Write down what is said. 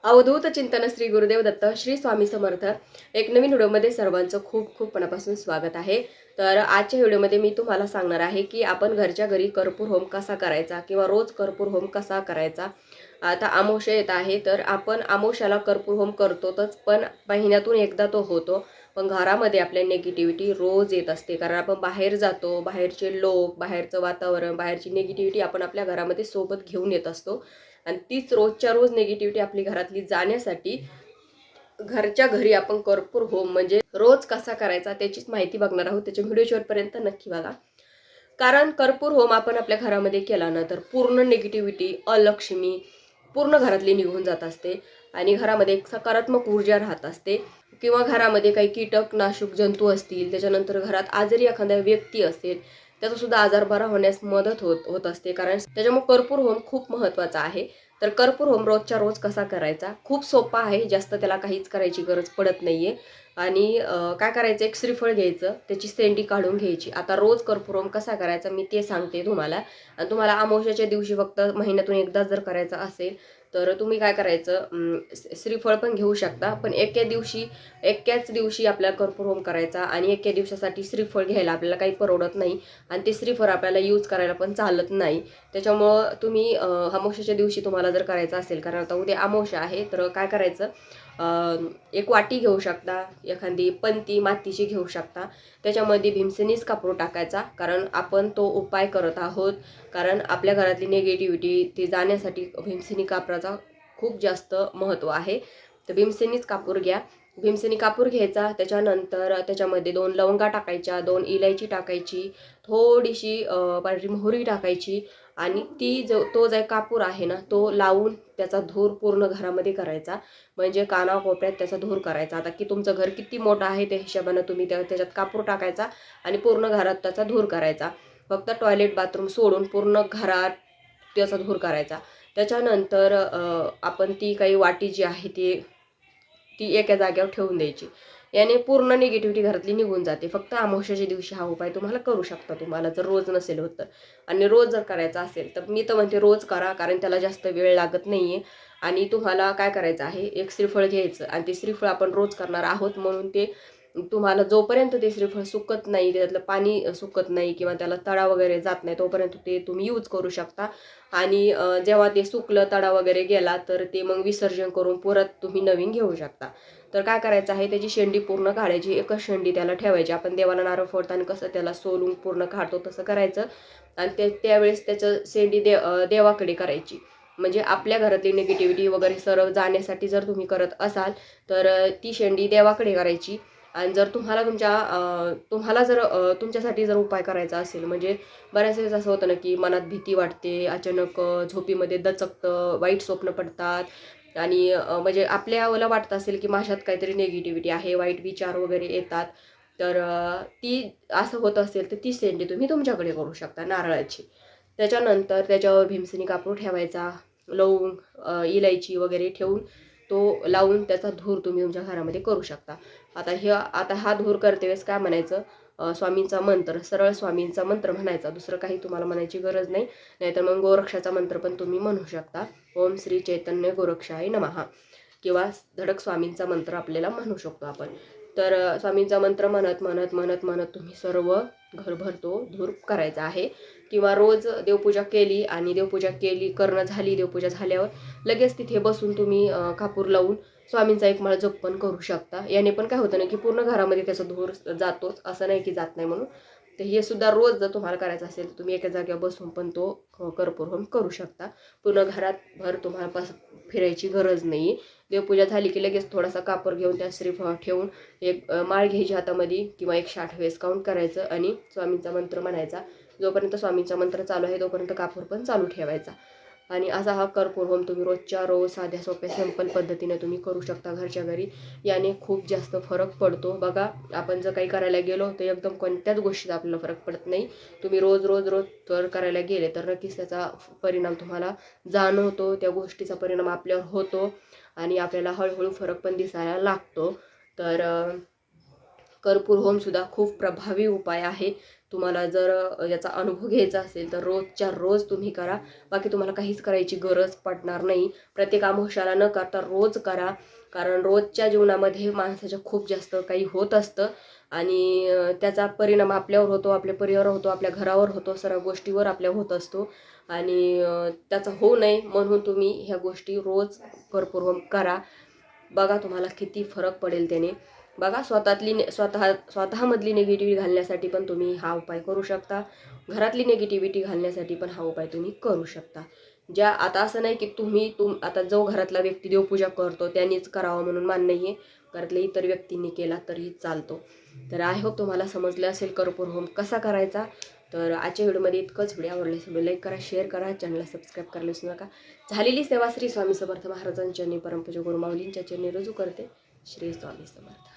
अवधूत चिंतन श्री गुरुदेव दत्त श्री स्वामी समर्थ. एक नवीन व्हिडिओमध्ये सर्वांचं खूप खूप मनापासून स्वागत आहे. तर आजच्या व्हिडिओमध्ये मी तुम्हाला सांगणार आहे की आपण घरच्या घरी कर्पूर होम कसा करायचा किंवा रोज कर्पूर होम कसा करायचा. आता अमावस्या येत आहे तर आपण अमावस्याला कर्पूर होम करतोच, पण महिन्यातून एकदा तो होतो. पण घरामध्ये आपल्या निगेटिव्हिटी रोज येत असते, कारण आपण बाहेर जातो, बाहेरचे लोक, बाहेरचं वातावरण, बाहेरची निगेटिव्हिटी आपण आपल्या घरामध्ये सोबत घेऊन येत असतो. आणि तीच रोजच्या रोज निगेटिव्हिटी आपली घरातली जाण्यासाठी घरच्या घरी आपण कर्पूर होम म्हणजे रोज कसा करायचा त्याचीच माहिती बघणार आहोत. त्याच्या व्हिडिओ शेवटपर्यंत नक्की बघा. कारण कर्पूर होम आपण आपल्या घरामध्ये केला ना तर पूर्ण निगेटिव्हिटी, अलक्ष्मी पूर्ण घरातली निघून जात असते आणि घरामध्ये एक सकारात्मक ऊर्जा राहत असते. किंवा घरामध्ये काही कीटकनाशक जंतू असतील, त्याच्यानंतर घरात आजारी एखाद्या व्यक्ती असेल, त्याचा सुद्धा आजार बरा होण्यास मदत होत असते. कारण त्याच्यामुळे कर्पूर होम खूप महत्त्वाचा आहे. तर कर्पूर होम रोजच्या रोज कसा करायचा, खूप सोपा आहे. जास्त त्याला काहीच करायची गरज पडत नाहीये. आणि काय करायचं, एक श्रीफळ घ्यायचं, त्याची सेंडी काढून घ्यायची. आता रोज कर्पूर होम कसा करायचा मी ते सांगते तुम्हाला. आणि तुम्हाला अमावस्याच्या दिवशी फक्त महिन्यातून एकदा जर करायचा असेल तर तुम्ही काय करायचं, श्रीफळ पण घेऊ शकता. पण एकाच दिवशी आपल्याला कर्पूर होम करायचा आणि एका दिवसासाठी श्रीफळ घ्यायला आपल्याला काही परवडत नाही. आणि ते श्रीफळ आपल्याला यूज करायला पण चालत नाही. त्याच्यामुळं तुम्ही अमावस्याच्या दिवशी तुम्हाला जर करायचं असेल, कारण आता उद्या अमावस्या आहे, तर काय करायचं, एक वाटी घेऊ शकता, एखादी पंती मातीची घेऊ शकता. त्याच्यामध्ये भीमसेनीच कापूर टाकायचा, कारण आपण तो उपाय करत आहोत. कारण आपल्या घरातली निगेटिव्हिटी ती जाण्यासाठी भीमसेनी कापराचा खूप जास्त महत्त्व आहे. तर भीमसेनीच कापूर घ्या. भीमसेनी कापूर घ्यायचा. त्याच्यानंतर त्याच्यामध्ये 2 लवंगा टाकायच्या, 2 इलायची टाकायची, थोडीशी पांढरी मोहरी टाकायची. आणि तो जो कापूर आहे ना तो लावून त्याचा धूर पूर्ण घरामध्ये करायचा. म्हणजे कानाकोपऱ्यात त्याचा धूर करायचा. आता की तुमचं घर किती मोठं आहे त्या हिशोबाने तुम्ही त्याच्यात कापूर टाकायचा आणि पूर्ण घरात त्याचा धूर करायचा. फक्त टॉयलेट बाथरूम सोडून पूर्ण घरात त्याचा धूर करायचा. त्याच्यानंतर आपण ती काही वाटी जी आहे ती एका जागेवर ठेवून द्यायची. याने पूर्ण निगेटिव्हिटी घरातली निघून जाते. फक्त अमावस्याच्या दिवशी हा उपाय तुम्हाला करू शकता, तुम्हाला जर रोज नसेल होत तर. आणि रोज जर करायचा असेल तर मी तर म्हणते रोज करा, कारण त्याला जास्त वेळ लागत नाहीये. आणि तुम्हाला काय करायचं आहे, एक श्रीफळ घ्यायचं आणि ते श्रीफळ आपण रोज करणार आहोत म्हणून ते तुम्हाला जोपर्यंत ते श्रीफळ सुकत नाही, त्यातलं पाणी सुकत नाही किंवा त्याला तडा वगैरे जात नाही, तोपर्यंत ते तुम्ही यूज करू शकता. आणि जेव्हा ते सुकलं, तडा वगैरे गेला, तर ते मग विसर्जन करून परत तुम्ही नवीन घेऊ शकता. तर काय करायचं आहे, त्याची शेंडी पूर्ण काढायची, एकच शेंडी त्याला ठेवायची. आपण देवाला नारळ फोडताना कसं त्याला सोलून पूर्ण काढतो तसं करायचं. आणि त्यावेळेस त्याचं शेंडी देवाकडे करायची. म्हणजे आपल्या घरातली निगेटिव्हिटी वगैरे सर्व जाण्यासाठी जर तुम्ही करत असाल तर ती शेंडी देवाकडे करायची. आणि जर तुम्हाला जर तुमच्यासाठी जर उपाय करायचा असेल, म्हणजे बऱ्याच वेळेस असं होतं ना की मनात भीती वाटते, अचानक झोपीमध्ये दचकतं, वाईट स्वप्न पडतात आणि म्हणजे आपल्याला वाटतं असेल की माझ्यात काहीतरी निगेटिव्हिटी आहे, वाईट विचार वगैरे येतात. तर ती असं होत असेल तर ती शेंडी तुम्ही तुमच्याकडे करू शकता नारळाची. त्याच्यानंतर त्याच्यावर भीमसेनी कापूर ठेवायचा, लवंग, इलायची वगैरे ठेवून तो लावून त्याचा धूर तुम्ही तुमच्या घरामध्ये करू शकता. आता हा धूर करते वेळेस काय म्हणायचं, स्वामींचा मंत्र, सरळ स्वामींचा मंत्र म्हणायचा, दुसरं काही तुम्हाला म्हणायची गरज नाही. नाहीतर मग गोरक्षाचा मंत्र पण तुम्ही म्हणू शकता. ओम श्री चैतन्य गोरक्षाय नमः किंवा धडक स्वामींचा मंत्र आपल्याला म्हणू शकतो आपण. तर स्वामींचा मंत्र म्हणत म्हणत म्हणत म्हणत तुम्ही सर्व घरभर तो धूर करायचा आहे. किंवा रोज देवपूजा करणं झाली, देवपूजा झाल्यावर लगेच तिथे बसून तुम्ही कापूर लावून स्वामींचा एक माळ जप पण करू शकता. याने पण काय होतं ना की पूर्ण घरामध्ये त्याचा धूर जातोच, असं नाही की जात नाही म्हणून. तर हे सुद्धा रोज जर तुम्हाला करायचं असेल तर तुम्ही एका जागेवर बसून पण तो कर्पूर होम करू शकता. पूर्ण घरात भर तुम्हाला फिरायची गरज नाही. देवपूजा झाली की लगेच थोडासा कापूर घेऊन त्या श्रीफळ ठेवून एक माळ घ्यायची हातामध्ये किंवा 108 वेळेस काउंट करायचं आणि स्वामींचा मंत्र म्हणायचा. जोपर्यंत स्वामींचा मंत्र चालू आहे तोपर्यंत कापूर पण चालू ठेवायचा. आणि असा हा कर्पूर होम तुम्ही रोजच्या रोज साध्या सोप्या सिंपल पद्धतीने तुम्ही करू शकता घरच्या घरी. याने खूप जास्त फरक पडतो. बघा, आपण जर काही करायला गेलो तर एकदम कोणत्याच गोष्टीचा आपल्याला फरक पडत नाही. तुम्ही रोज रोज रोज जर करायला गेले तर नक्कीच त्याचा परिणाम तुम्हाला जाणवतो, त्या गोष्टीचा परिणाम आपल्यावर होतो आणि आपल्याला हळूहळू फरक पण दिसायला लागतो. तर कर्पूर होमसुद्धा खूप प्रभावी उपाय आहे. तुम्हाला जर याचा अनुभव घ्यायचा असेल तर रोजच्या रोज तुम्ही करा. बाकी तुम्हाला काहीच करायची गरज पडणार नाही. प्रत्येक अमावस्याला न करता रोज करा. कारण रोजच्या जीवनामध्ये माणसाच्या खूप जास्त काही होत असतं आणि त्याचा परिणाम आपल्यावर होतो, आपल्या परिवारावर होतो, आपल्या घरावर होतो, सर्व गोष्टीवर आपल्या होत असतो आणि त्याचा होऊ नये म्हणून तुम्ही ह्या गोष्टी रोज कर्पूर होम करा. बघा तुम्हाला किती फरक पडेल त्याने. बघा स्वतःमधली निगेटिव्हिटी घालण्यासाठी पण तुम्ही हा उपाय करू शकता. घरातली निगेटिव्हिटी घालण्यासाठी पण हा उपाय तुम्ही करू शकता. आता असं नाही की आता जो घरातला व्यक्ती देवपूजा करतो त्यांनीच करावं म्हणून मान नाही आहे. घरातल्या इतर व्यक्तींनी केला तरीही चालतो. तर आय होप तुम्हाला समजलं असेल कर्पूर होम कसा करायचा. तर आजच्या व्हिडिओमध्ये इतकंच. व्हिडिओ आवडल्यास लाईक करा, शेअर करा, चॅनलला सबस्क्राईब करायला विसरू नका. झालेली सेवा श्री स्वामी समर्थ महाराजांच्या चरणी, परमपूज्य गुरु माऊलींच्या चरणी रुजू करते. श्री स्वामी समर्थ.